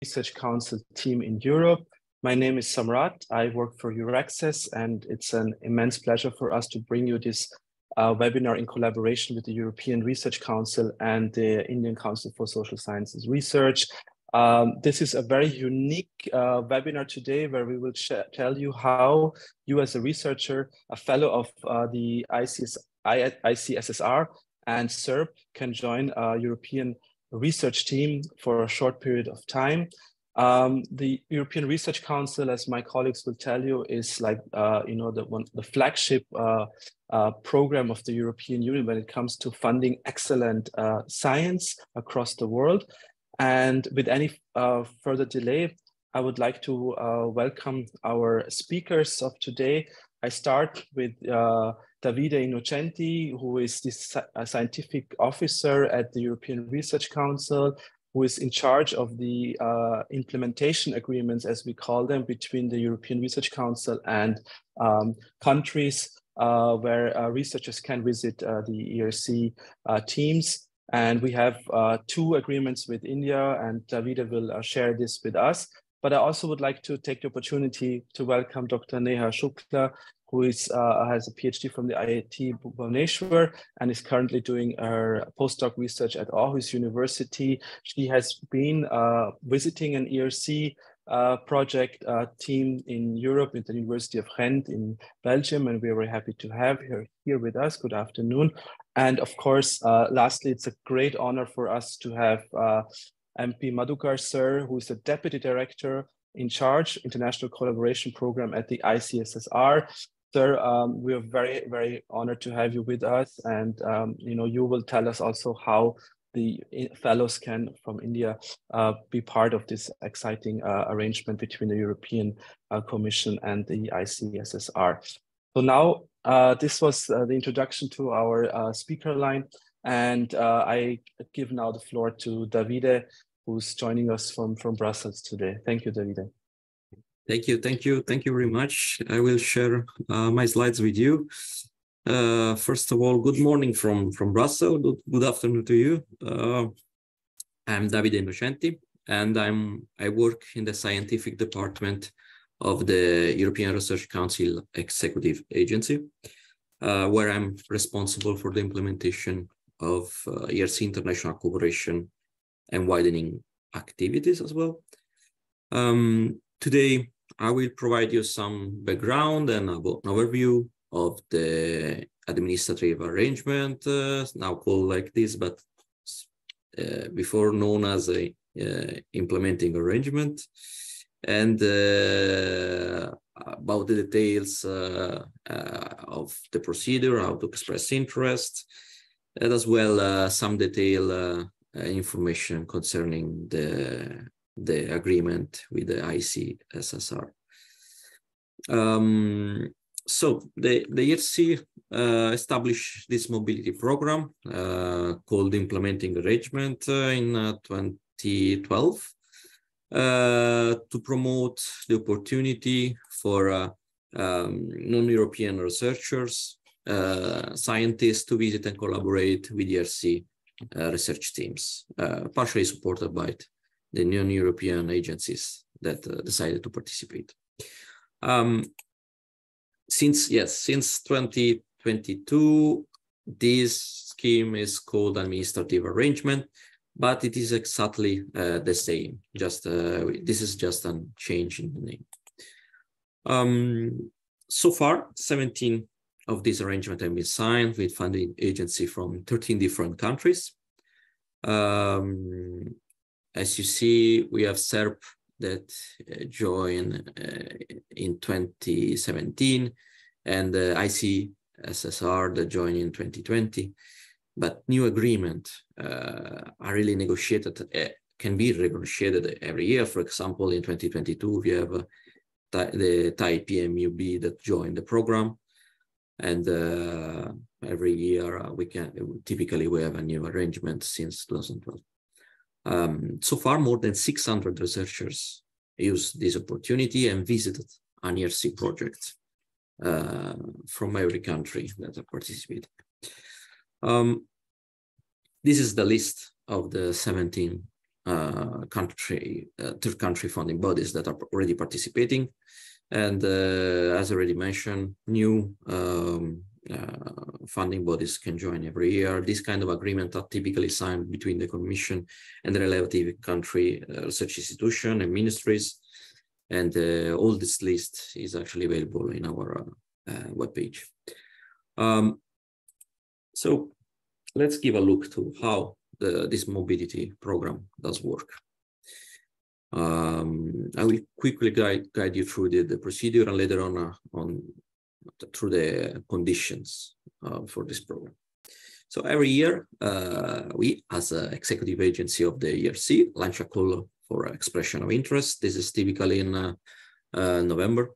Research Council team in Europe. My name is Samrat. I work for EURAXESS, and it's an immense pleasure for us to bring you this webinar in collaboration with the European Research Council and the Indian Council for Social Sciences Research. This is a very unique webinar today where we will tell you how you as a researcher, a fellow of the ICSSR and SERB can join a European research team for a short period of time. The European Research Council, as my colleagues will tell you, is like the flagship program of the European Union when it comes to funding excellent science across the world. And with any further delay, I would like to welcome our speakers of today. I start with Davide Innocenti, who is the scientific officer at the European Research Council, who is in charge of the implementation agreements, as we call them, between the European Research Council and countries where researchers can visit the ERC teams. And we have 2 agreements with India, and Davide will share this with us. But I also would like to take the opportunity to welcome Dr. Neha Shukla, who has a PhD from the IIT Bhubaneswar and is currently doing her postdoc research at Aarhus University. She has been visiting an ERC project team in Europe at the University of Ghent in Belgium, and we're very happy to have her here with us. Good afternoon. And of course, lastly, it's a great honor for us to have MP Madhukar Sir, who is the Deputy Director in charge, International Collaboration Program at the ICSSR. Sir, we are very, very honored to have you with us. And, you will tell us also how the fellows can, from India, be part of this exciting arrangement between the European Commission and the ICSSR. So now, this was the introduction to our speaker line. And I give now the floor to Davide, who's joining us from Brussels today. Thank you, Davide. Thank you very much. I will share my slides with you. First of all, good morning from Brussels. Good afternoon to you. I'm Davide Innocenti, and I work in the scientific department of the European Research Council Executive Agency, where I'm responsible for the implementation of ERC international cooperation and widening activities as well. Today, I will provide you some background and an overview of the administrative arrangement, now called like this, but before known as a implementing arrangement, and about the details of the procedure, how to express interest, and as well some detailed information concerning the agreement with the ICSSR. So the ERC established this mobility program called Implementing Arrangement in 2012 to promote the opportunity for non-European researchers, scientists to visit and collaborate with ERC research teams, partially supported by the non-European agencies that decided to participate. Since 2022, this scheme is called administrative arrangement, but it is exactly the same. Just this is just a change in the name. So far, 17 of these arrangements have been signed with funding agency from 13 different countries. As you see, we have SERB that joined in 2017 and the ICSSR that joined in 2020. But new agreements are really negotiated, can be renegotiated every year. For example, in 2022, we have the Thai PMUB that joined the program. And every year typically we have a new arrangement since 2012. So far, more than 600 researchers used this opportunity and visited an ERC project from every country that have participated. This is the list of the 17 third country funding bodies that are already participating. And as already mentioned, new funding bodies can join every year. This kind of agreement are typically signed between the Commission and the relative country research institution and ministries. And all this list is actually available in our webpage. So let's give a look to how this mobility program does work. I will quickly guide you through the procedure and later on through the conditions for this program. So every year, we, as an executive agency of the ERC, launch a call for expression of interest. This is typically in November,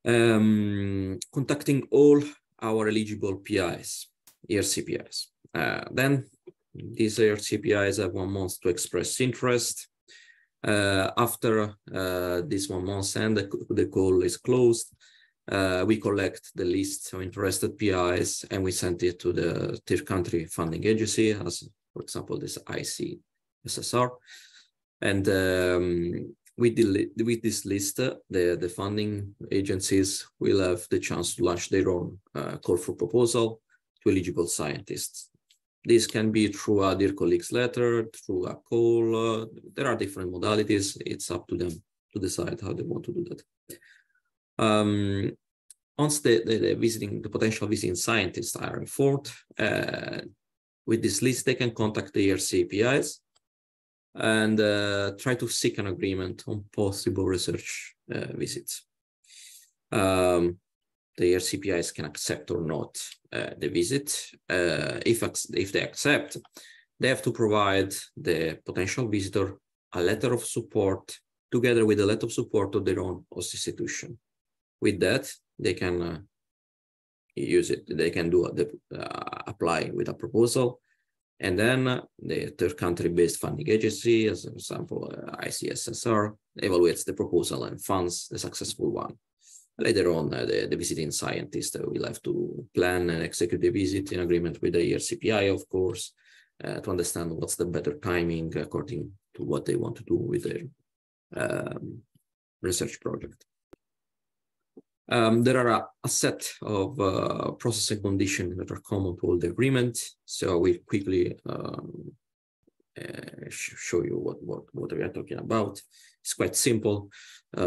contacting all our eligible PIs, ERC PIs. Then these ERC PIs have 1 month to express interest. After this 1 month and the call is closed, we collect the list of interested PIs and we send it to the third country funding agency, as for example, this ICSSR. And with this list, the funding agencies will have the chance to launch their own call for proposal to eligible scientists. This can be through a dear colleagues letter, through a call. There are different modalities. It's up to them to decide how they want to do that. Once the potential visiting scientists are informed, with this list, they can contact the ERC PIs and try to seek an agreement on possible research visits. The ERC PIs can accept or not the visit. If they accept, they have to provide the potential visitor a letter of support together with a letter of support of their own host institution. With that, they can use it. They can do apply with a proposal. And then the third country-based funding agency, as an example, ICSSR, evaluates the proposal and funds the successful one. Later on, the visiting scientist will have to plan and execute the visit in agreement with the ERCPI, of course, to understand what's the better timing according to what they want to do with their research project. There are a set of process and conditions that are common to all the agreements. So we quickly show you what we are talking about. It's quite simple.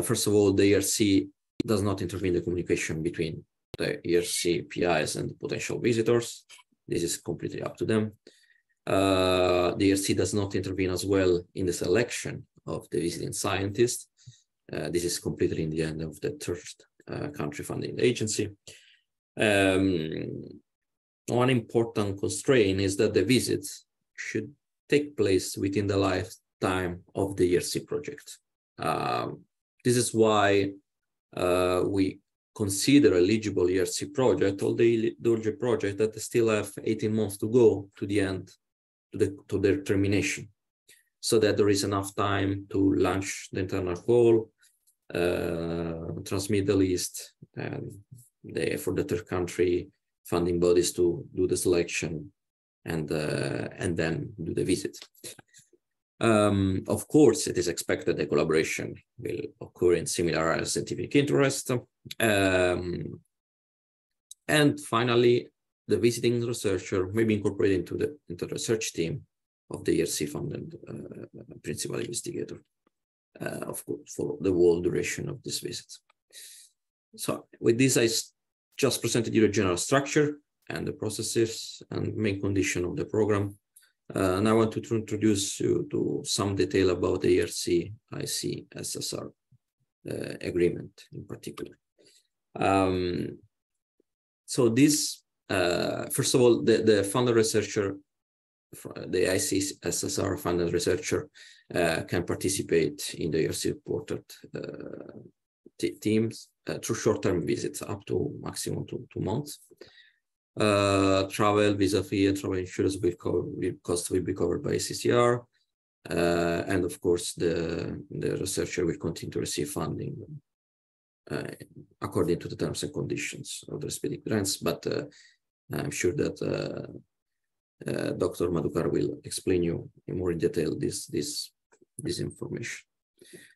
First of all, the ERC does not intervene in the communication between the ERC PIs and the potential visitors. This is completely up to them. The ERC does not intervene as well in the selection of the visiting scientist. This is completely in the end of the third country funding agency. One important constraint is that the visits should take place within the lifetime of the ERC project. This is why we consider eligible ERC project, all the project that still have 18 months to go to the end, to their termination, so that there is enough time to launch the internal call, transmit the list, and for the third country funding bodies to do the selection and then do the visit. Of course, it is expected that collaboration will occur in similar scientific interest. And finally, the visiting researcher may be incorporated into the research team of the ERC funded principal investigator, of course, for the whole duration of this visit. So with this, I just presented you the general structure and the processes and main condition of the program. And I want to introduce you to some detail about the ERC-ICSSR agreement in particular. So this, first of all, the funded researcher, the ICSSR funded researcher can participate in the ERC-supported teams through short-term visits up to maximum 2 months. Travel, visa fee, and travel insurance cost will be covered by CCR. And of course, the researcher will continue to receive funding according to the terms and conditions of the respective grants. But I'm sure that Dr. Madhukar will explain you in more detail this information.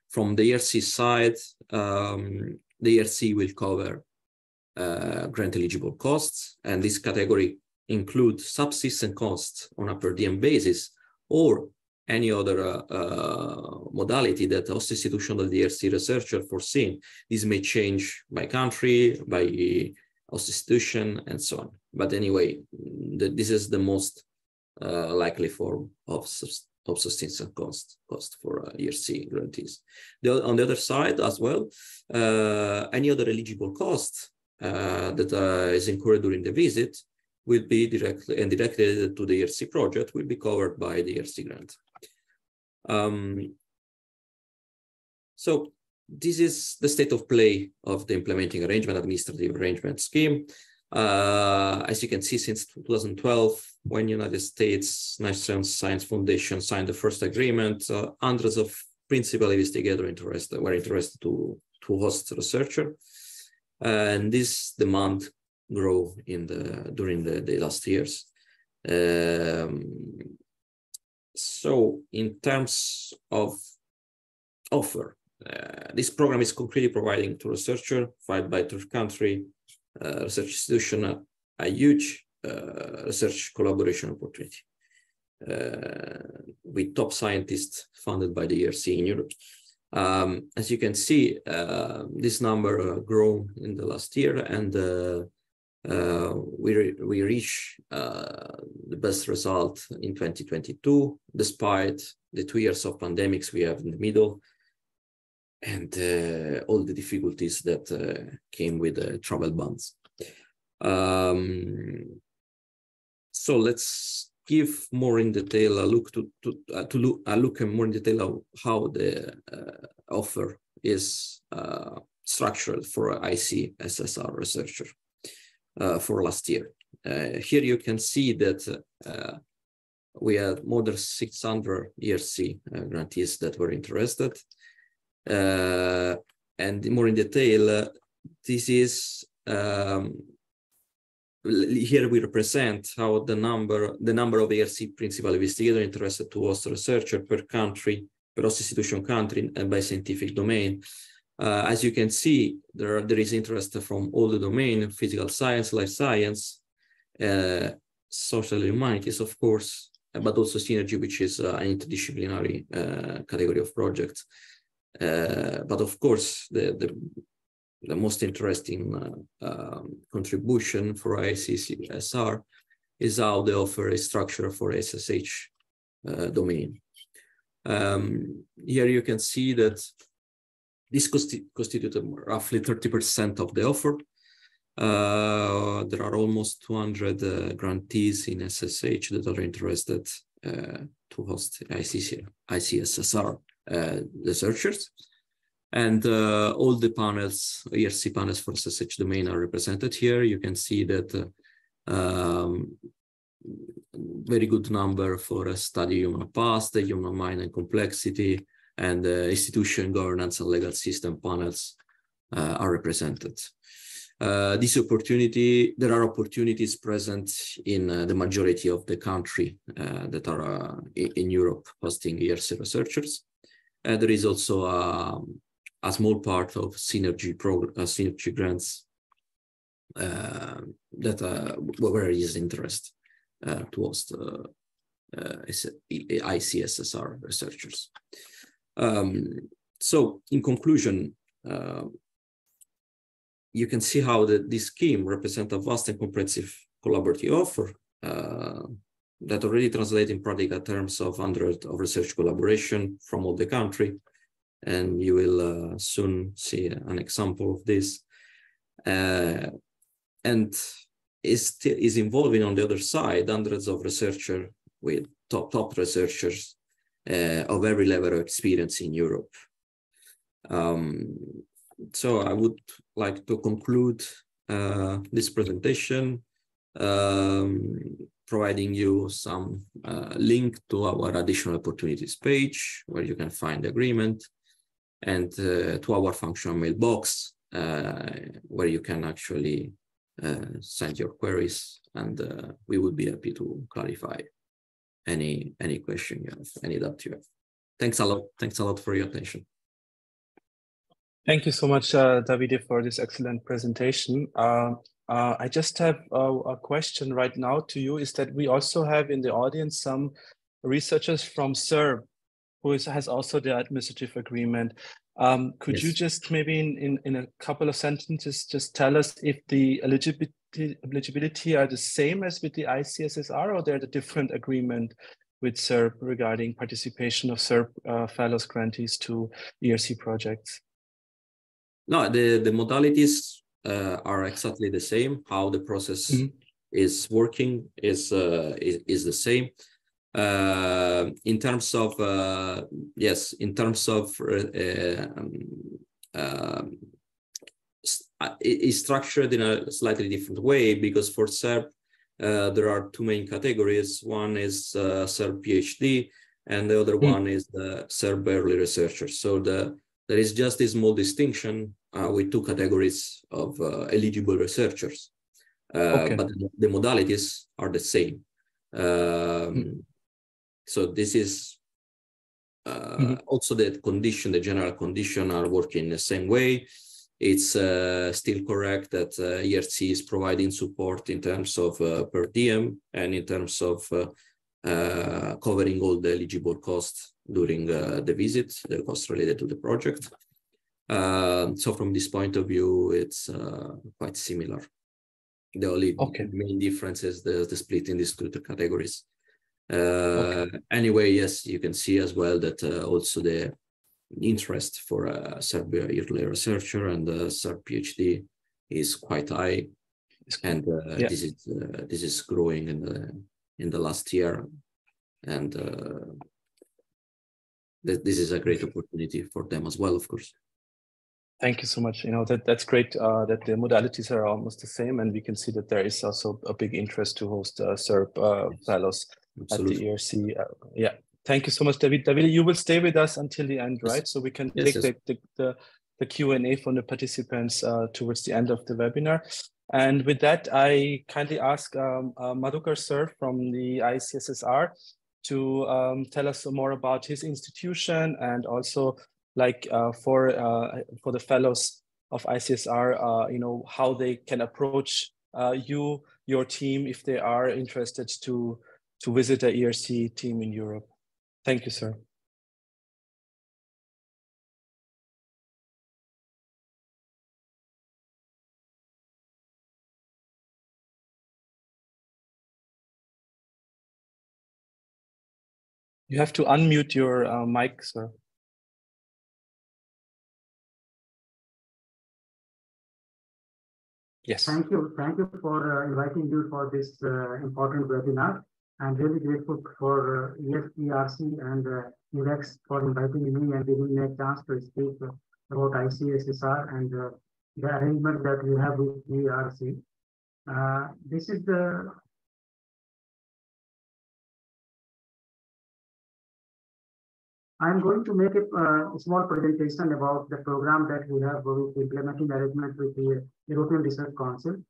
From the ERC side, the ERC will cover grant eligible costs, and this category includes subsistence costs on a per diem basis or any other modality that the host institution of the ERC researcher foreseen. This may change by country, by host institution, and so on. But anyway, this is the most likely form of subsistence cost for ERC grantees. On the other side as well, any other eligible cost that is incurred during the visit will be directly to the ERC project, will be covered by the ERC grant. So this is the state of play of the implementing arrangement, administrative arrangement scheme. As you can see, since 2012, when United States National Science Foundation signed the first agreement, hundreds of principal investigators were interested to host the researcher, and this demand grew during the last years. So in terms of offer, this program is concretely providing to researcher, filed by third country research institution, a huge research collaboration opportunity with top scientists funded by the ERC in Europe. As you can see, this number grew in the last year, and we reach the best result in 2022, despite the 2 years of pandemics we have in the middle, and all the difficulties that came with the travel bans. So let's give more in detail a look more in detail of how the offer is structured for ICSSR researcher for last year. Here you can see that we had more than 600 ERC grantees that were interested. And more in detail, this is here we represent how the number of ERC principal investigators interested to host researcher per country, per host institution country, and by scientific domain. As you can see, there is interest from all the domain: physical science, life science, social humanities, of course, but also synergy, which is an interdisciplinary category of projects. But of course, the most interesting contribution for ICSSR is how the offer is structured for SSH domain. Here you can see that this constituted roughly 30% of the offer. There are almost 200 grantees in SSH that are interested to host ICSSR researchers. And all the panels, ERC panels for SSH domain are represented here. You can see that very good number for a study human past, the human mind and complexity, and institution governance and legal system panels are represented. This opportunity, there are opportunities present in the majority of the country that are in Europe hosting ERC researchers. There is also a small part of synergy grants that where is interest to host ICSSR researchers. So in conclusion, you can see how this scheme represents a vast and comprehensive collaborative offer that already translates in practical terms of hundreds of research collaboration from all the country. And you will soon see an example of this. And is involving on the other side hundreds of researchers with top researchers of every level of experience in Europe. So I would like to conclude this presentation, providing you some link to our additional opportunities page where you can find the agreement, and to our functional mailbox where you can actually send your queries and we would be happy to clarify any question you have, any doubt you have. Thanks a lot. Thanks a lot for your attention. Thank you so much, Davide, for this excellent presentation. I just have a question right now to you, is that we also have in the audience some researchers from SERB, who has also the administrative agreement. Could you just maybe in a couple of sentences just tell us if the eligibility are the same as with the ICSSR, or they're the different agreement with SERB regarding participation of SERB fellows grantees to ERC projects? No, the modalities are exactly the same. How the process is working is the same. In terms of yes, in terms of it's structured in a slightly different way, because for SERB there are two main categories. One is SERB PhD, and the other one is the SERB early researcher. So there is just a small distinction with two categories of eligible researchers, but the modalities are the same. So this is also the condition, the general condition are working the same way. It's still correct that ERC is providing support in terms of per diem and in terms of covering all the eligible costs during the visit, the costs related to the project. So from this point of view, it's quite similar. The only main difference is the split in these two categories. Anyway, yes, you can see as well that also the interest for a SERB early researcher and a SERB PhD is quite high, and this is growing in the last year, and this is a great opportunity for them as well, of course. Thank you so much. You know, that's great that the modalities are almost the same, and we can see that there is also a big interest to host SERB fellows at the ERC. Yeah, thank you so much, David. David, you will stay with us until the end, right? So we can take the Q&A from the participants towards the end of the webinar. And with that, I kindly ask Madhukar sir from the ICSSR to tell us some more about his institution, and also like for the fellows of ICSSR, you know, how they can approach your team if they are interested to visit the ERC team in Europe. Thank you, sir. You have to unmute your mic, sir. Yes. Thank you for inviting me for this important webinar. I'm really grateful for ERC and EURAXESS for inviting me and giving me a chance to speak about ICSSR and the arrangement that we have with ERC. This is the I'm going to make a small presentation about the program that we have with implementing arrangement with the European Research Council.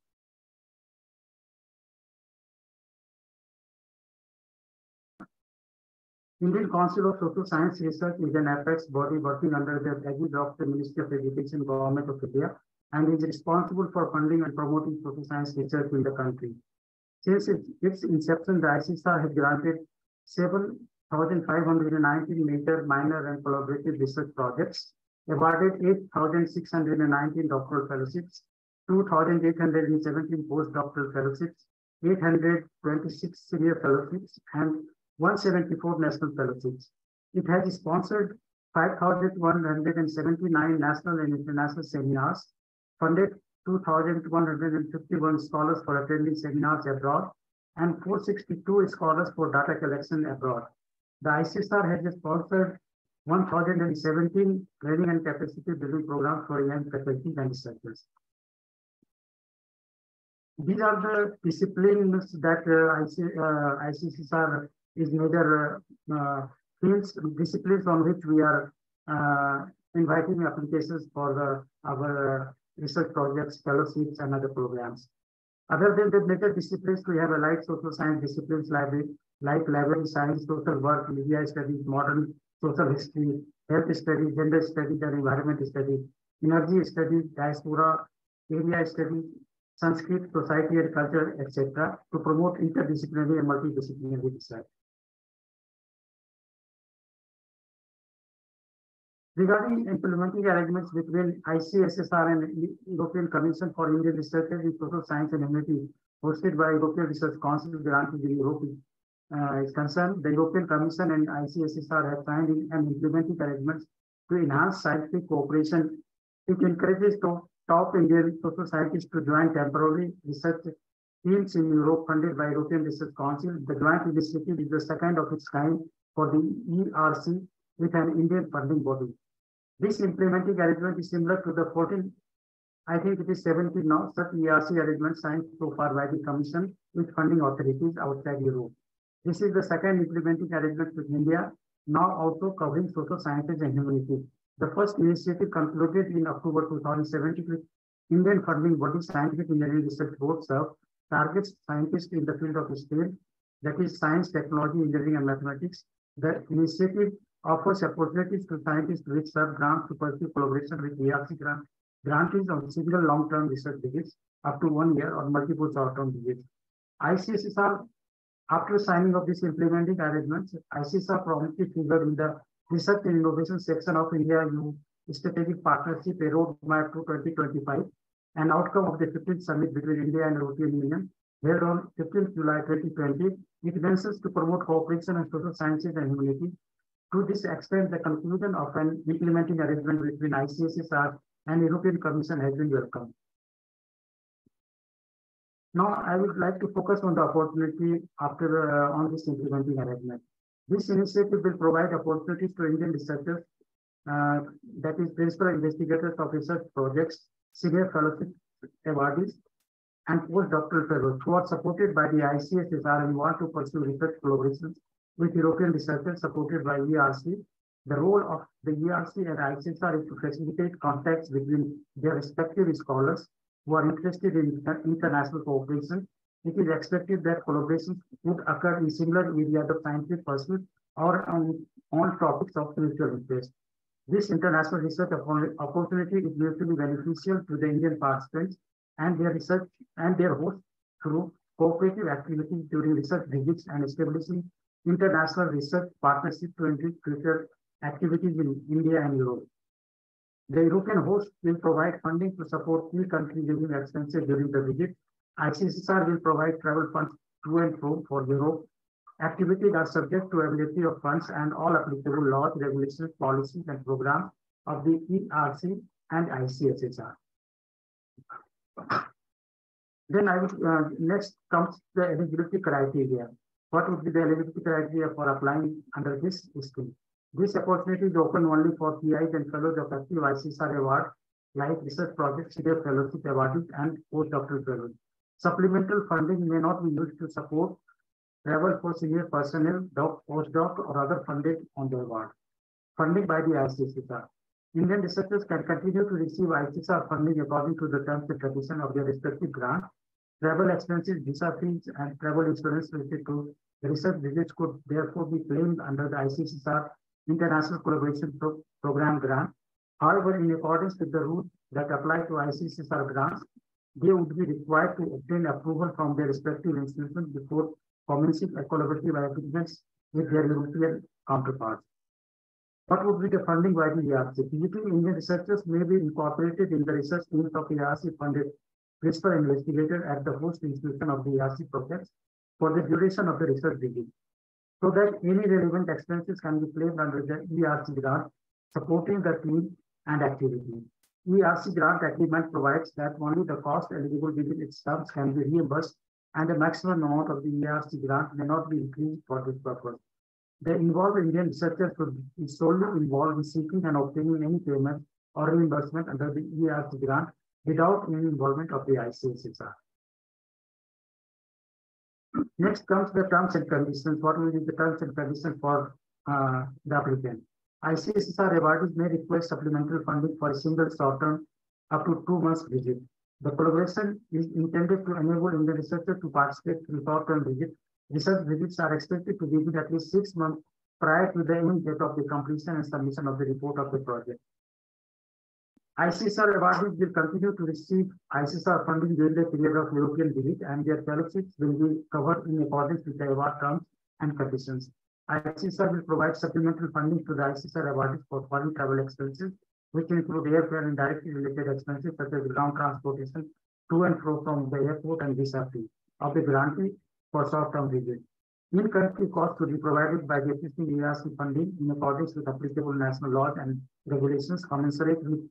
Indian Council of Social Science Research is an apex body working under the aegis of the Ministry of Education, Government of India, and is responsible for funding and promoting social science research in the country. Since its inception, the ICSSR has granted 7,519 major, minor, and collaborative research projects, awarded 8,619 doctoral fellowships, 2,817 postdoctoral fellowships, 826 senior fellowships, and 174 national fellowships. It has sponsored 5,179 national and international seminars, funded 2,151 scholars for attending seminars abroad, and 462 scholars for data collection abroad. The ICSSR has sponsored 1,017 training and capacity building programs for young faculty and researchers. These are the disciplines that ICSSR is major fields, disciplines on which we are inviting applications for our research projects, fellowships, and other programs. Other than the major disciplines, we have allied social science disciplines like library science, social work, media studies, modern social history, health studies, gender studies, and environment studies, energy studies, diaspora, area studies, Sanskrit, society and culture, etc., to promote interdisciplinary and multidisciplinary research. Regarding implementing arrangements between ICSSR and European Commission for Indian Researchers in Social Science and Humanity, hosted by European Research Council, granted in Europe is concerned, the European Commission and ICSSR have signed and implementing arrangements to enhance scientific cooperation. It encourages top Indian social scientists to join temporary research teams in Europe funded by European Research Council. The joint initiative is the second of its kind for the ERC with an Indian funding body. This implementing arrangement is similar to the 14, I think it is 17 now, such ERC arrangements signed so far by the Commission with funding authorities outside Europe. This is the second implementing arrangement with India, now also covering social sciences and humanities. The first initiative concluded in October 2017 with Indian funding body Scientific Engineering Research Board (SERB) targets scientists in the field of STEM, that is science, technology, engineering, and mathematics. The initiative offers opportunities to scientists with SERB grants to pursue collaboration with ERC grantees on single long-term research visits up to 1 year or multiple short-term visits. ICSSR, after signing of this implementing arrangements, ICSSR promptly figured in the Research and Innovation section of India-EU Strategic Partnership, a roadmap to 2025, an outcome of the 15th summit between India and European Union, held on 15th July 2020. It mentions to promote cooperation in social sciences and humanities. To this extent, the conclusion of an implementing arrangement between ICSSR and European Commission has been welcomed. Now, I would like to focus on the opportunity after on this implementing arrangement. This initiative will provide opportunities to Indian researchers, that is, principal investigators of research projects, senior fellowship awardees, and postdoctoral fellows who are supported by the ICSSR and want to pursue research collaborations with European researchers supported by ERC. The role of the ERC and ICSSR is to facilitate contacts between their respective scholars who are interested in international cooperation. It is expected that collaborations would occur in similar areas of scientific pursuit or on topics of mutual interest. This international research opportunity is mutually beneficial to the Indian participants and their research and their hosts through cooperative activities during research visits and establishing international research partnerships to enrich future activities in India and Europe. The European host will provide funding to support key country living expenses during the visit. ICSSR will provide travel funds to and from for Europe. Activities are subject to availability of funds and all applicable laws, regulations, policies, and programs of the ERC and ICSSR. Then next comes the eligibility criteria. What would be the eligibility criteria for applying under this scheme? This opportunity is open only for PIs and fellows of active ICSSR award, like research projects, senior fellowship awardees, and postdoctoral fellows. Supplemental funding may not be used to support travel for senior personnel, postdoc, or other funded on the award. Funding by the ICSSR. Indian researchers can continue to receive ICSSR funding according to the terms and conditions of their respective grant. Travel expenses, visa fees, and travel insurance related to the research visits could therefore be claimed under the ICSSR International Collaboration Program grant. However, in accordance with the rules that apply to ICSSR grants, they would be required to obtain approval from their respective institutions before commencing a collaborative agreements with their European counterparts. What would be the funding by the ERC? Visiting Indian researchers may be incorporated in the research teams of ERC-funded principal investigator at the host institution of the ERC projects for the duration of the research visit, so that any relevant expenses can be claimed under the ERC grant supporting the team and activity. ERC grant agreement provides that only the cost eligible within its terms can be reimbursed, and the maximum amount of the ERC grant may not be increased for this purpose. The involved Indian researchers should be solely involved in seeking and obtaining any payment or reimbursement under the ERC grant without any involvement of the ICSSR. Next comes the terms and conditions. What will be the terms and conditions for the applicant? ICSSR awardees may request supplemental funding for a single short-term up to 2 months visit. The collaboration is intended to enable Indian researchers to participate in short-term visits. Research visits are expected to begin at least 6 months prior to the end date of the completion and submission of the report of the project. ICSSR awardees will continue to receive ICSSR funding during the period of European visit, and their fellowships will be covered in accordance with the award terms and conditions. ICSSR will provide supplemental funding to the ICSSR awardees for foreign travel expenses, which include airfare and directly related expenses such as ground transportation to and fro from the airport and visa fee of the grantee for short-term visits. In-country costs will be provided by the existing ERC funding in accordance with applicable national laws and regulations commensurate with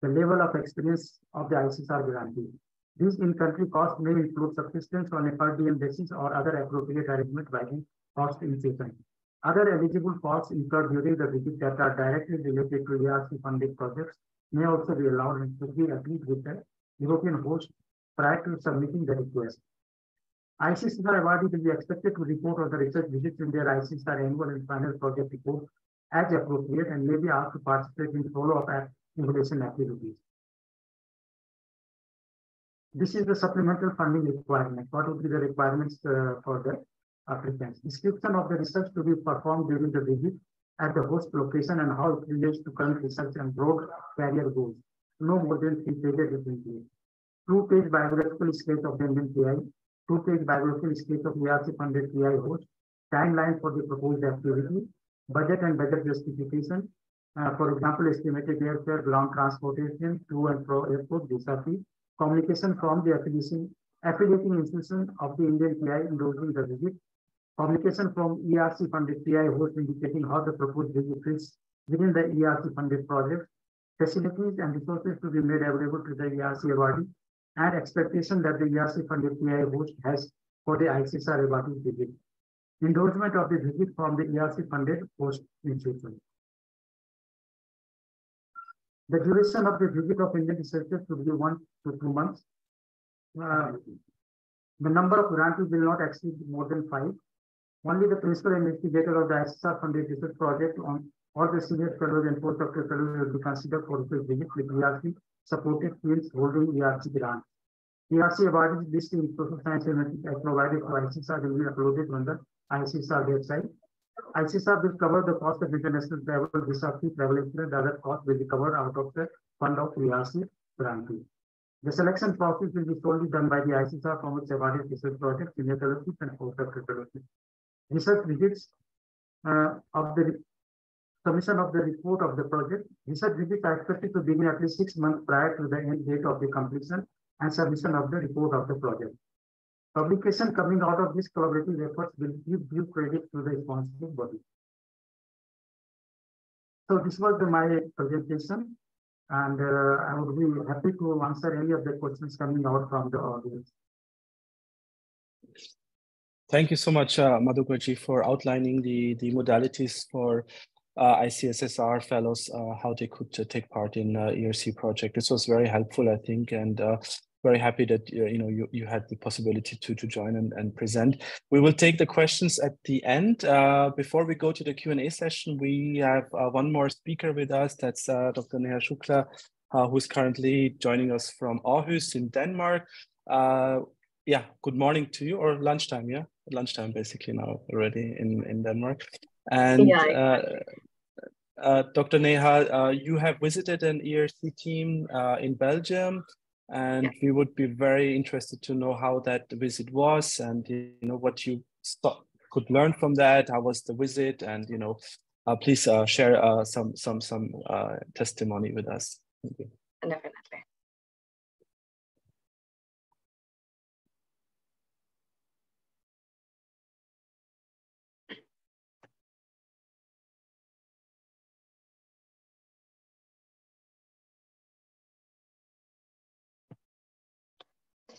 the level of experience of the ICSSR grantee. These in-country costs may include subsistence on a per diem basis or other appropriate arrangement by the cost institution. Other eligible costs incurred during the visit that are directly related to ERC-funded projects may also be allowed and should be agreed with the European host prior to submitting the request. ICSSR awardee will be expected to report on the research visits in their ICSSR annual and final project report as appropriate and may be asked to participate in follow-up evaluation activities. This is the supplemental funding requirement. What would be the requirements for the applicants? Description of the research to be performed during the visit at the host location and how it relates to current research and broad career goals. No more than 3 pages is included. 2-page biographical sketch of the Indian PI, 2-page biographical sketch of ERC-funded PI host, timeline for the proposed activity, budget and budget justification. For example, estimated airfare, ground transportation to and fro airport, visa fee, communication from the affiliating institution of the Indian PI endorsing the visit, communication from ERC-funded PI host indicating how the proposed visit fits within the ERC-funded project, facilities and resources to be made available to the ERC awardee, and expectation that the ERC-funded PI host has for the ICSSR awardee visit. Endorsement of the visit from the ERC-funded host institution. The duration of the visit of Indian researchers should be 1 to 2 months. The number of grantees will not exceed more than 5. Only the principal investigator of the ICSSR funded research project or the senior fellows and postdoctoral fellows will be considered for research visits with ERC supported fields holding ERC grants. ERC awardees list in social science and as provided for ICSSR will be uploaded on the ICSSR website. ICSSR will cover the cost of international travel, visa fee, travel insurance, other costs will be covered out of the fund of ERC grantee. The selection process will be solely done by the ICSSR from its awarded research projects, senior fellowships, and postdoctoral fellowships. Research visits of the submission of the report of the project. Research visits are expected to begin at least 6 months prior to the end date of the completion and submission of the report of the project. Publication coming out of this collaborative efforts will give due credit to the responsible body. So this was my presentation, and I would be happy to answer any of the questions coming out from the audience. Thank you so much, Madhukarji, for outlining the modalities for ICSSR fellows, how they could take part in ERC project. This was very helpful, I think, and very happy that you had the possibility to join and present. We will take the questions at the end. Before we go to the Q&A session, we have one more speaker with us. That's Dr. Neha Shukla, who's currently joining us from Aarhus in Denmark. Yeah, good morning to you, or lunchtime, yeah? Lunchtime basically now already in Denmark. And Dr. Neha, you have visited an ERC team in Belgium, and we would be very interested to know how that visit was, and what you could learn from that. How was the visit, and please share some testimony with us. Thank you. Definitely.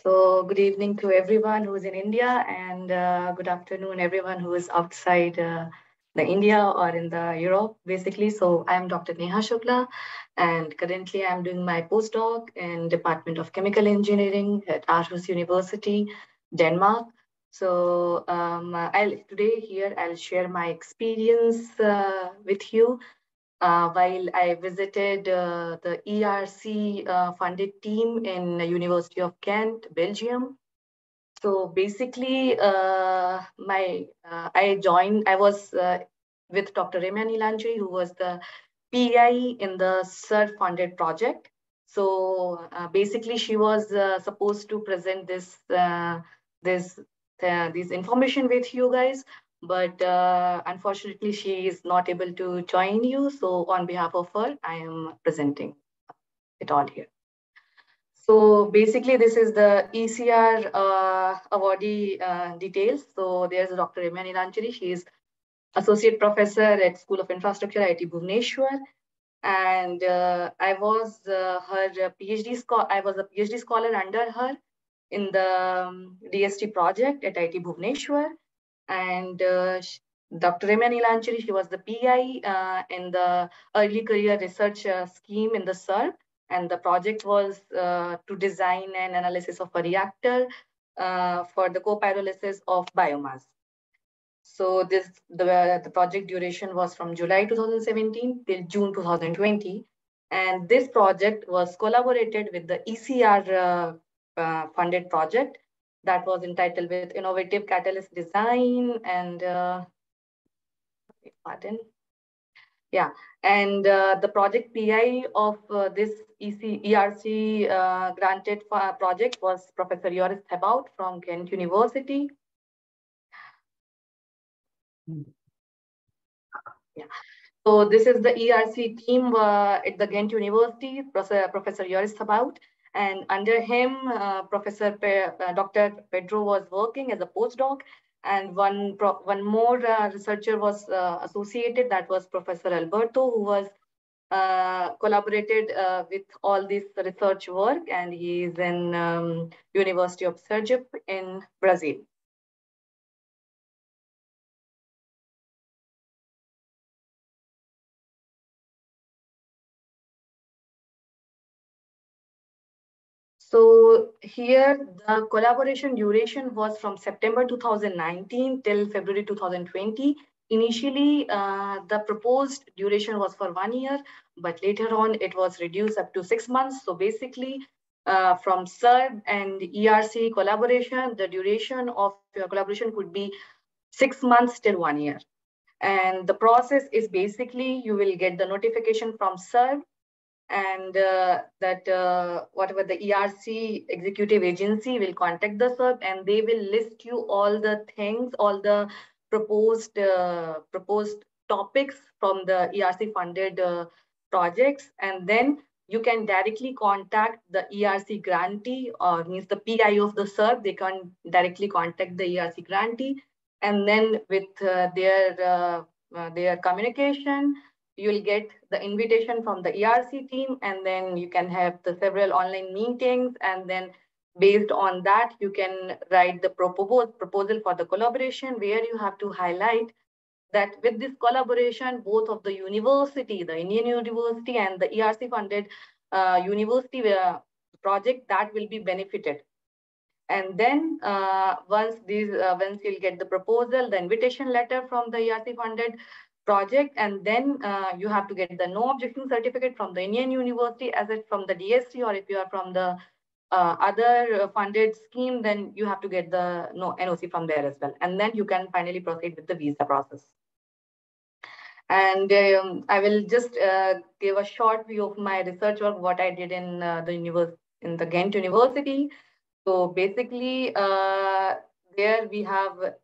So good evening to everyone who is in India, and good afternoon everyone who is outside the India or in the Europe, basically. So I'm Dr. Neha Shukla, and currently I'm doing my postdoc in Department of Chemical Engineering at Aarhus University, Denmark. So today here I'll share my experience with you. while I visited the ERC funded team in the University of Ghent, Belgium. So basically, I was with Dr. Remani Lanjri, who was the PI in the SERB funded project. So basically, she was supposed to present this information with you guys, but unfortunately, she is not able to join you. So on behalf of her, I am presenting it all here. So basically, this is the ECR awardee details. So there's Dr. Remani Lanchari. She is Associate Professor at School of Infrastructure, IIT Bhubaneswar. And I was her PhD scholar. I was a PhD scholar under her in the DST project at IIT Bhubaneswar. And Dr. Remani Lanchari, she was the PI in the early career research scheme in the SERB. And the project was to design an analysis of a reactor for the co-pyrolysis of biomass. So the project duration was from July 2017 till June 2020. And this project was collaborated with the ECR funded project that was entitled with Innovative Catalyst Design and Yeah, and the project PI of this ERC granted project was Professor Joris Thebaut from Ghent University. Yeah. So this is the ERC team at the Ghent University, Professor Joris Thebaut, and under him, Dr. Pedro was working as a postdoc, and one more researcher was associated, that was Professor Alberto, who was collaborated with all this research work, and he is in University of Sergipe in Brazil. So here the collaboration duration was from September 2019 till February 2020. Initially, the proposed duration was for 1 year, but later on it was reduced up to 6 months. So basically, from SERB and ERC collaboration, the duration of your collaboration could be 6 months till 1 year. And the process is basically, you will get the notification from SERB, and whatever the ERC executive agency will contact the SERB, and they will list you all the things, all the proposed topics from the ERC funded projects, and then you can directly contact the ERC grantee, or means the PI of the SERB. They can directly contact the ERC grantee, and then with their communication, you'll get the invitation from the ERC team, and then you can have the several online meetings, and then based on that, you can write the proposal for the collaboration, where you have to highlight that with this collaboration, both of the university, the Indian University and the ERC funded university project, that will be benefited. And then once you'll get the proposal, the invitation letter from the ERC funded project, and then you have to get the no objection certificate from the Indian University, as it from the DST, or if you are from the other funded scheme, then you have to get the NOC from there as well. And then you can finally proceed with the visa process. And I will just give a short view of my research work, what I did in the Ghent University. So basically, there we have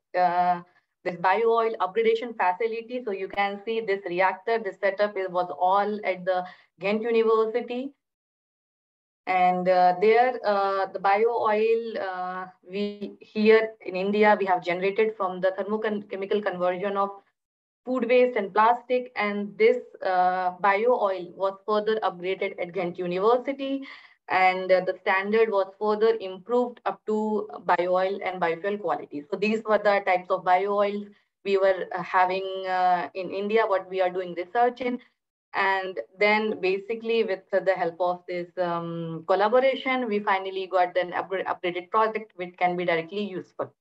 this bio-oil upgradation facility. So you can see this reactor, this setup was all at the Ghent University. And there, the bio-oil, here in India, we have generated from the thermochemical conversion of food waste and plastic. And this bio-oil was further upgraded at Ghent University. And the standard was further improved up to bio-oil and biofuel quality. So these were the types of bio-oils we were having in India, what we are doing research in. And then basically with the help of this collaboration, we finally got an upgraded project which can be directly useful.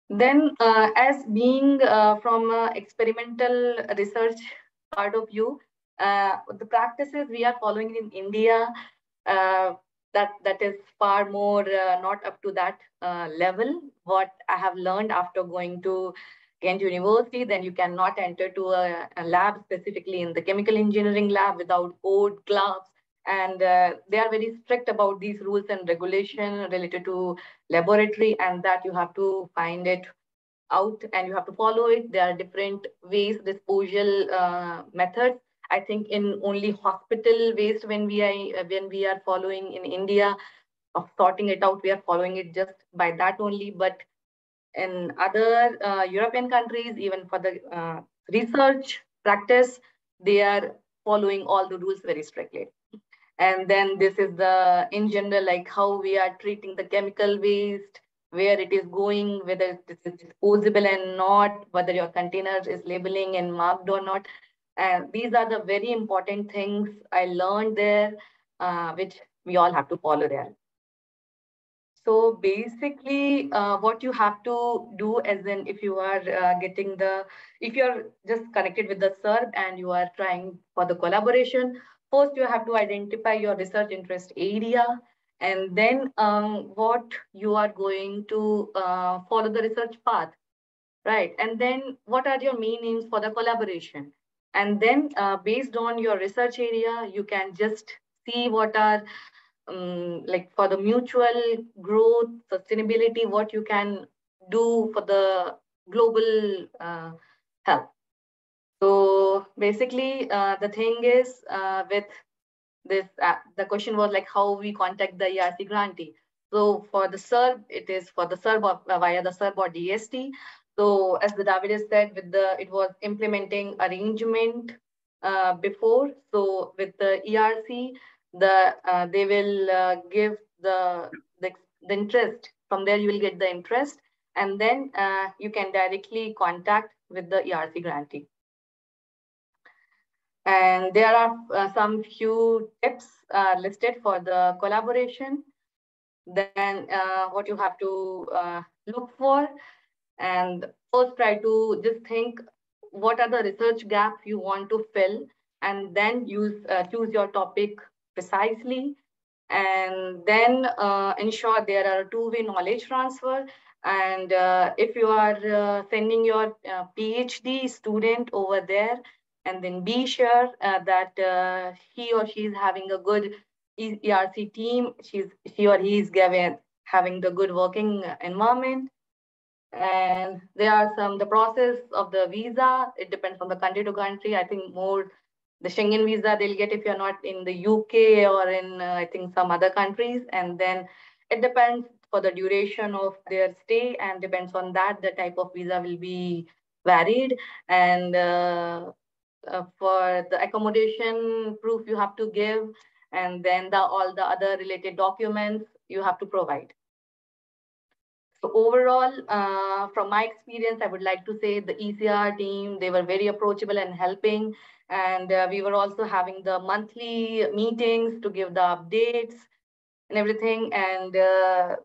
Then as being from experimental research part of you. The practices we are following in India, that is far more not up to that level. What I have learned after going to Kent University, then you cannot enter to a lab, specifically in the chemical engineering lab, without coat, gloves. And they are very strict about these rules and regulation related to laboratory, and that you have to find it out and you have to follow it. There are different waste disposal methods. I think in only hospital waste, when we are following in India of sorting it out, we are following it just by that only. But in other European countries, even for the research practice, they are following all the rules very strictly. And then this is the, in general, like how we are treating the chemical waste, where it is going, whether it is disposable and not, whether your container is labeling and marked or not. And these are the very important things I learned there, which we all have to follow there. So basically, what you have to do, as in if you are if you're just connected with the SERB and you are trying for the collaboration, first you have to identify your research interest area, and then what you are going to follow the research path, right? And then what are your main aims for the collaboration? And then based on your research area, you can just see what are like for the mutual growth, sustainability, what you can do for the global health. So basically, the thing is with this, the question was like how we contact the ERC grantee. So for the SERB, it is for the SERB via the SERB or DST. So as the David said, with it was implementing arrangement before. So with the ERC, they will give the interest. From there, you will get the interest, and then you can directly contact with the ERC grantee. And there are some few tips listed for the collaboration. Then what you have to look for, and first try to just think what are the research gaps you want to fill, and then choose your topic precisely, and then ensure there are two-way knowledge transfer. And if you are sending your PhD student over there, and then be sure that he or she is having a good ERC team, she or he is having the good working environment. And there are the process of the visa, it depends on the country to country. I think more the Schengen visa they'll get if you're not in the UK or in I think some other countries. And then it depends for the duration of their stay, and depends on that, the type of visa will be varied. And for the accommodation proof you have to give, and then all the other related documents you have to provide. So overall, from my experience, I would like to say the ECR team, they were very approachable and helping. And we were also having the monthly meetings to give the updates and everything. And to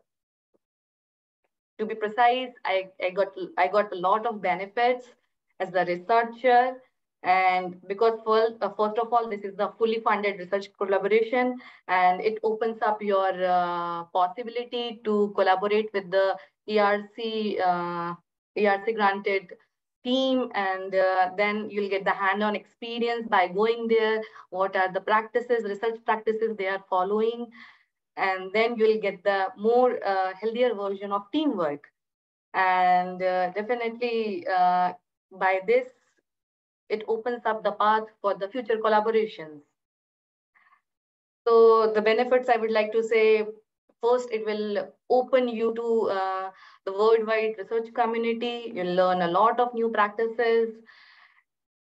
be precise, I got a lot of benefits as a researcher. And because first of all, this is the fully funded research collaboration, and it opens up your possibility to collaborate with the ERC granted team, and then you'll get the hand-on experience by going there. What are the practices, research practices they are following, and then you'll get the more healthier version of teamwork. And definitely by this, it opens up the path for the future collaborations. So the benefits I would like to say, first, it will open you to the worldwide research community. You'll learn a lot of new practices,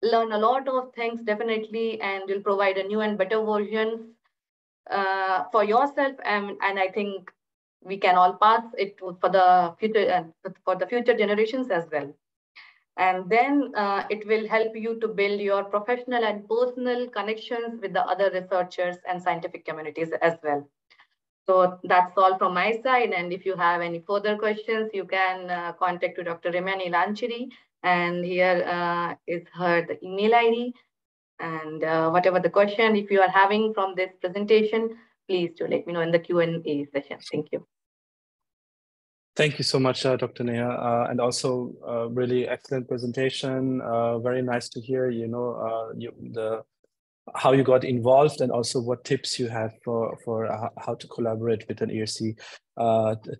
learn a lot of things definitely, and you'll provide a new and better versions for yourself. And I think we can all pass it for the future generations as well. And then it will help you to build your professional and personal connections with the other researchers and scientific communities as well. So that's all from my side. And if you have any further questions, you can contact to Dr. Remani Lancheri. And here is the email ID. And whatever the question, if you are having from this presentation, please do let me know in the Q&A session. Thank you. Thank you so much, Dr. Neha, and also really excellent presentation. Very nice to hear, you know, how you got involved and also what tips you have for how to collaborate with an ERC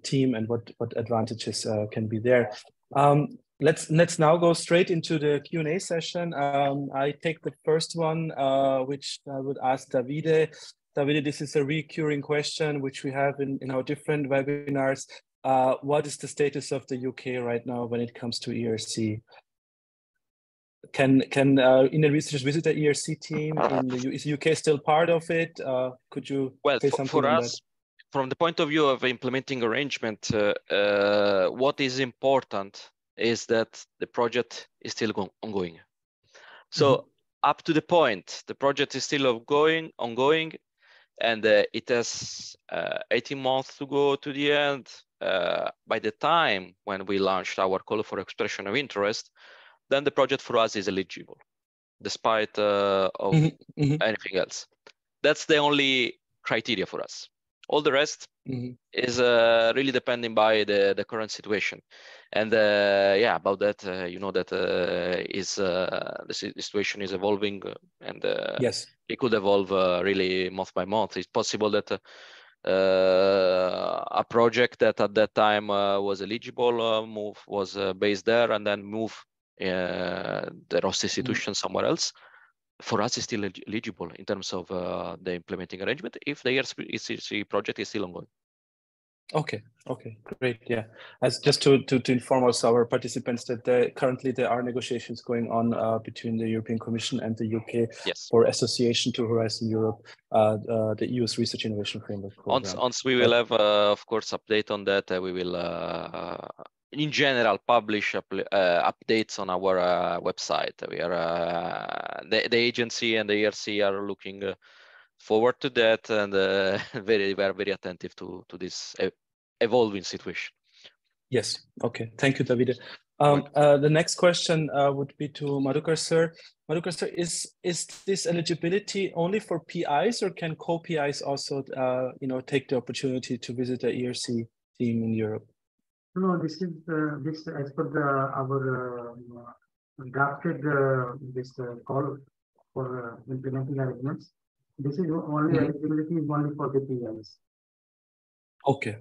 team and what advantages can be there. Let's now go straight into the Q&A session. I take the first one, which I would ask Davide. Davide, this is a recurring question which we have in our different webinars. What is the status of the UK right now when it comes to ERC? Can Indian researchers visit the ERC team? Is the UK still part of it? Could you say something for on us, that? From the point of view of implementing arrangement, what is important is that the project is still ongoing. So up to the point, the project is still ongoing, and it has 18 months to go to the end. By the time when we launched our call for expression of interest, then the project for us is eligible, despite of anything else. That's the only criteria for us. All the rest is really depending by the current situation. And yeah, about that, you know that the situation is evolving, and yes, it could evolve really month by month. It's possible that a project that at that time was eligible was based there, and then move the ROS institution somewhere else. For us, it's still eligible in terms of the implementing arrangement if the ERC project is still ongoing. Okay, great. Yeah, as just to inform also our participants that currently there are negotiations going on between the European Commission and the UK for association to Horizon Europe, the EU's Research Innovation Framework Program. Once we will have, of course, update on that, we will, in general, publish updates on our website. We are the agency and the ERC are looking forward to that, and we are very attentive to this evolving situation. Yes. Okay. Thank you, Davide. The next question would be to Madhukar sir. Madhukar sir, is this eligibility only for PIs, or can co-PIs also, you know, take the opportunity to visit the ERC team in Europe? No, this is this as per our drafted this call for implementing arrangements. This is only eligibility is only for the PIs. Okay.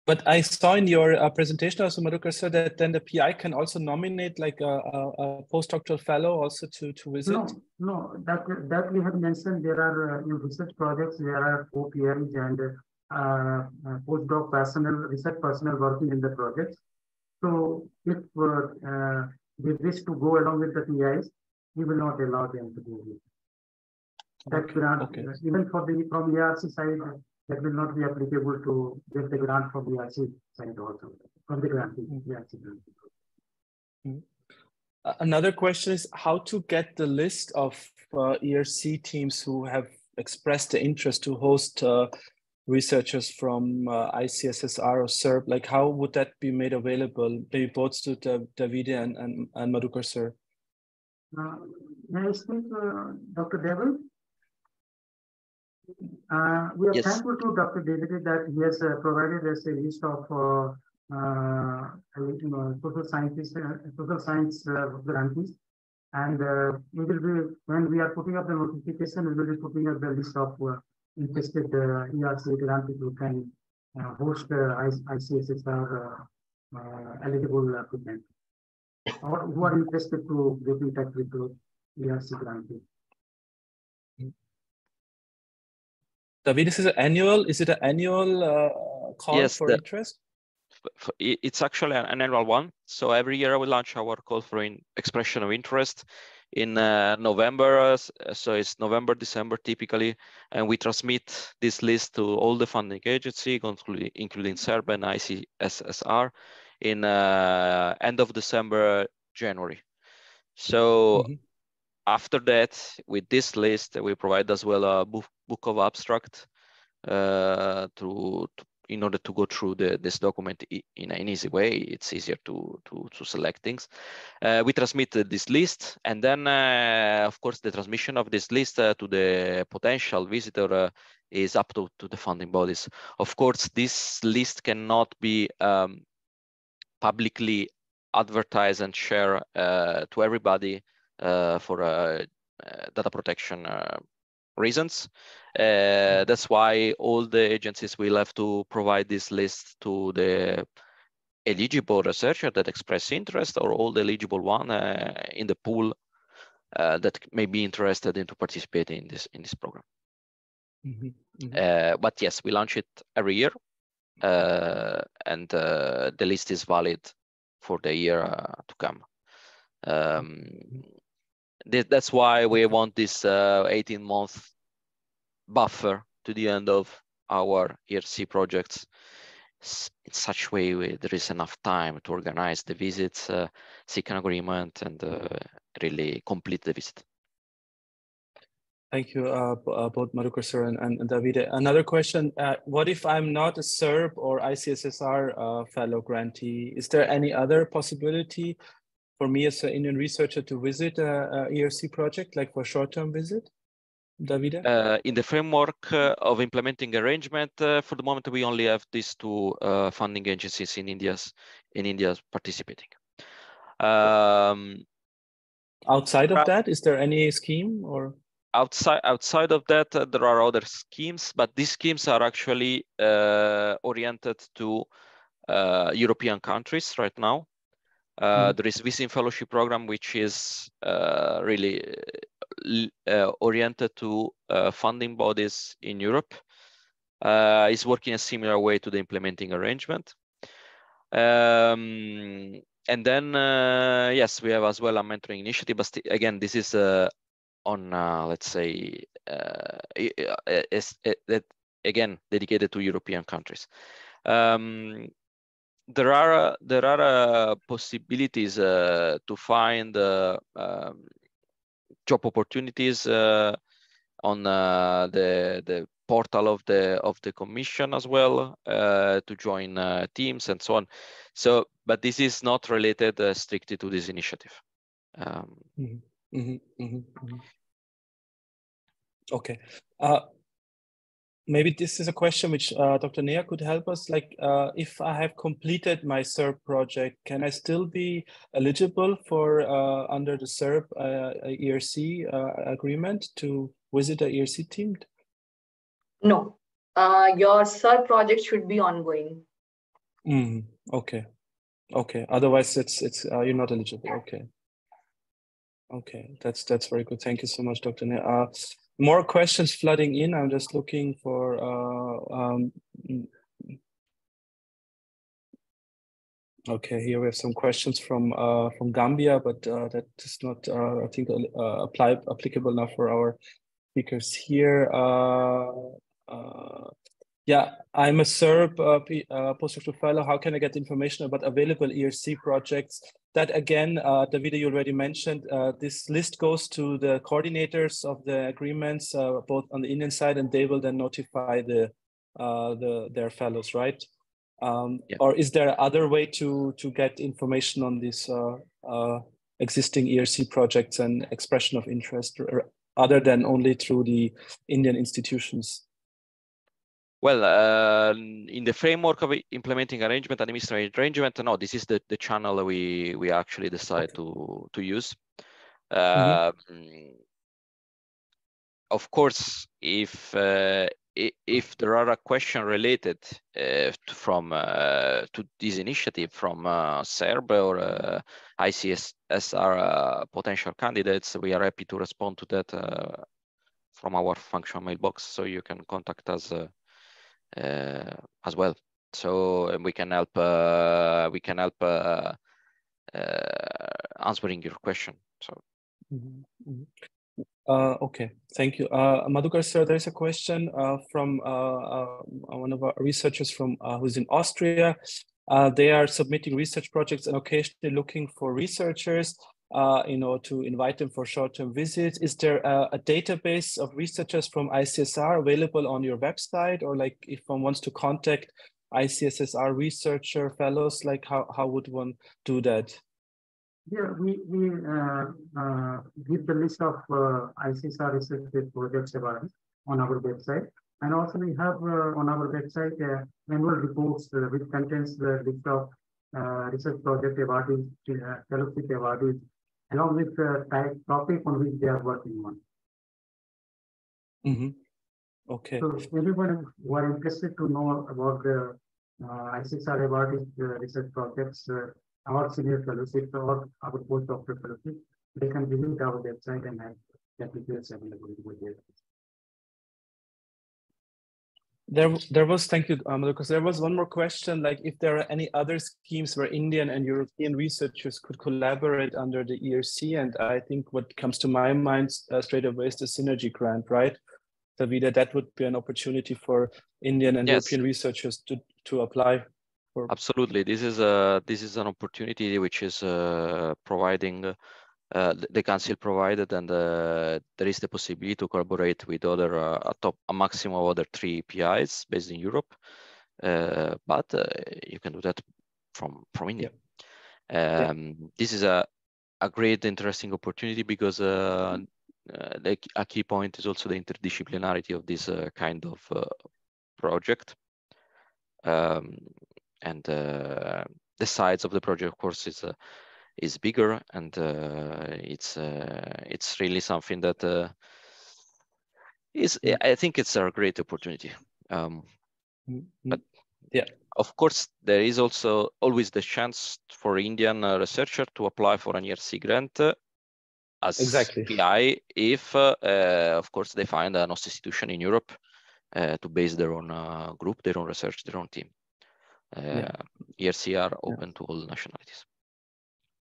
But I saw in your presentation also, Madhukar sir, that then the PI can also nominate like a postdoctoral fellow also to visit? No, that we have mentioned. There are in research projects, there are co-PIs and postdoc personnel, research personnel working in the projects. So if they wish to go along with the PIs, we will not allow them to go with. That grant, even from ERC side, that will not be applicable to get the grant from the ERC side also, from the granting. Another question is how to get the list of ERC teams who have expressed the interest to host researchers from ICSSR or SERB. Like, how would that be made available? Maybe both to Davide and Madhukar sir. May I speak, Dr. Deval? We are thankful to Dr. David that he has provided us a list of social science grantees, and we will be, when we are putting up the notification, we will be putting up the list of interested ERC grantees who can host ICSSR eligible applicants, or who are interested to get in touch with the ERC grantees. David, is it an annual call for interest? It's actually an annual one. So every year we launch our call for expression of interest in November. So it's November, December typically, and we transmit this list to all the funding agencies, including SERB and ICSSR, in end of December, January. So after that, with this list, we provide as well a book of abstract to in order to go through this document in an easy way. It's easier to select things. We transmit this list, and then of course the transmission of this list to the potential visitor is up to the funding bodies. Of course, this list cannot be publicly advertised and share to everybody for data protection reasons. That's why all the agencies will have to provide this list to the eligible researcher that express interest, or all the eligible one in the pool that may be interested in to participate in this program. But yes, we launch it every year, and the list is valid for the year to come. That's why we want this 18-month buffer to the end of our ERC projects. In such way, there is enough time to organize the visits, seek an agreement, and really complete the visit. Thank you, both Madhukar sir and Davide. Another question, what if I'm not a SERB or ICSSR fellow grantee? Is there any other possibility for me as an Indian researcher to visit a ERC project, like for short-term visit? Davide? In the framework of implementing arrangement, for the moment, we only have these two funding agencies in India participating. Outside of that, is there any scheme or? Outside of that, there are other schemes, but these schemes are actually oriented to European countries right now. There is Visa Fellowship Program, which is really oriented to funding bodies in Europe. It's working a similar way to the implementing arrangement. And then, yes, we have as well a mentoring initiative, but again, this is on, let's say, again, dedicated to European countries. There are possibilities to find job opportunities on the portal of the Commission as well, to join teams and so on. So, but this is not related strictly to this initiative. Okay. Maybe this is a question which Dr. Nea could help us. Like, if I have completed my SERB project, can I still be eligible for under the SERB ERC agreement to visit a ERC team? No, your SERB project should be ongoing. Okay. Okay. Otherwise, it's you're not eligible. Okay. Okay, that's very good. Thank you so much, Dr. Nea. More questions flooding in. I'm just looking for. Okay, here we have some questions from Gambia, but that is not, I think, applicable now for our speakers here. Yeah, I'm a SERB postdoctoral fellow. How can I get information about available ERC projects? That again, Davide, you already mentioned, this list goes to the coordinators of the agreements, both on the Indian side, and they will then notify their fellows, right? Yeah. Or is there other way to get information on these existing ERC projects and expression of interest, other than only through the Indian institutions? Well, in the framework of implementing arrangement, administrative arrangement, no, this is the channel we actually decide to use. Of course, if there are a question related to this initiative from SERB or ICSSR potential candidates, we are happy to respond to that from our functional mailbox. So you can contact us as well. So we can help. Answering your question. So. Okay, thank you. Madhukar sir, there's a question from one of our researchers from who's in Austria. They are submitting research projects and occasionally looking for researchers, to invite them for short-term visits. Is there a database of researchers from ICSR available on your website, or like if one wants to contact ICSSR researcher fellows? Like how would one do that? Yeah, we give the list of ICSR research projects about it on our website. And also we have on our website annual reports which contains the list of research project awardees, fellowship awardees, along with the topic on which they are working on. Mm-hmm. Okay. So everyone who are interested to know about the ICSR awardees research projects, our senior fellowship or our postdoctoral fellowship, they can visit our website and have the details available with there. There was, thank you, because there was one more question, like if there are any other schemes where Indian and European researchers could collaborate under the ERC, and I think what comes to my mind straight away is the Synergy Grant, right? Davida, that would be an opportunity for Indian and European researchers to apply for. Absolutely, this is an opportunity which is providing. The council provided, and there is the possibility to collaborate with other a maximum of other 3 PIs based in Europe, but you can do that from India. This is a great, interesting opportunity because a key point is also the interdisciplinarity of this kind of project, and the size of the project, of course, is bigger, and it's really something that is, I think it's a great opportunity. But yeah, of course, there is also always the chance for Indian researcher to apply for an ERC grant as PI if, of course, they find an host institution in Europe to base their own group, their own research, their own team. ERC are open to all nationalities.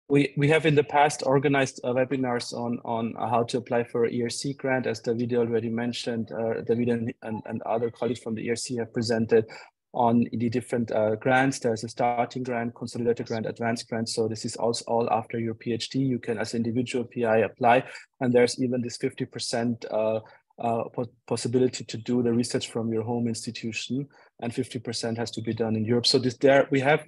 We have in the past organized webinars on how to apply for an ERC grant, as David already mentioned. David and other colleagues from the ERC have presented on the different grants. There's a starting grant, consolidated grant, advanced grant. So this is also all after your PhD. You can, as individual PI, apply, and there's even this 50% possibility to do the research from your home institution, and 50% has to be done in Europe. So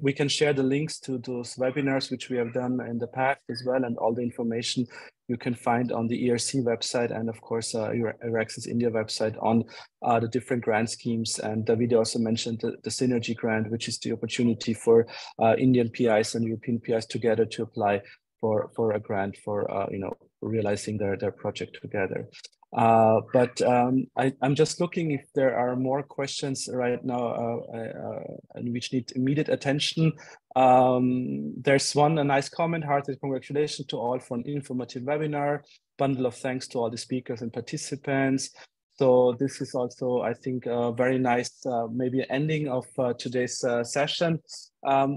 we can share the links to those webinars which we have done in the past as well, and all the information you can find on the ERC website, and of course EURAXESS India website on the different grant schemes. And David also mentioned the Synergy Grant, which is the opportunity for Indian PIs and European PIs together to apply for a grant for realizing their project together. But I'm just looking if there are more questions right now which need immediate attention. There's a nice comment: hearty congratulations to all for an informative webinar. Bundle of thanks to all the speakers and participants. So this is also, I think, a very nice maybe ending of today's session.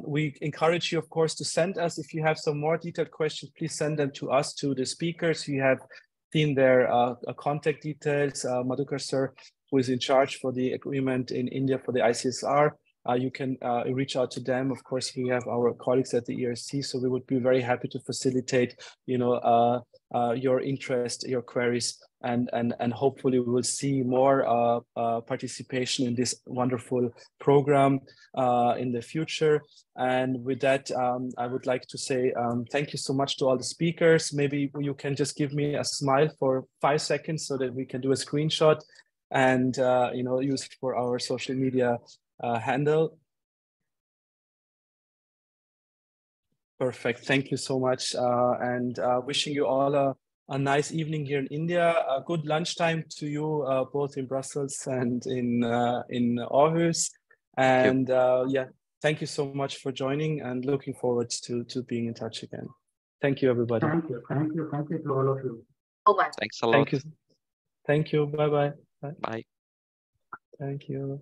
We encourage you, of course, to send us, if you have some more detailed questions, please send them to us, to the speakers. You have seen their contact details. Madhukar sir, who is in charge for the agreement in India for the ICSR, you can reach out to them. Of course, we have our colleagues at the ERC, so we would be very happy to facilitate, your interest, your queries, and hopefully we will see more participation in this wonderful program in the future. And with that, I would like to say thank you so much to all the speakers. Maybe you can just give me a smile for 5 seconds so that we can do a screenshot and use it for our social media handle. Perfect. Thank you so much, and wishing you all a nice evening here in India. A good lunchtime to you, both in Brussels and in Aarhus. And thank you so much for joining, and looking forward to being in touch again. Thank you, everybody. Thank you to all of you. Oh my. Thanks a lot. Thank you. Bye-bye. Bye. Thank you.